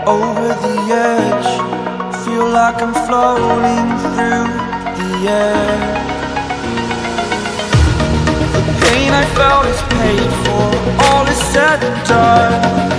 over the edge. Feel like I'm floating through the air. The pain I felt is paid for, all is said and done.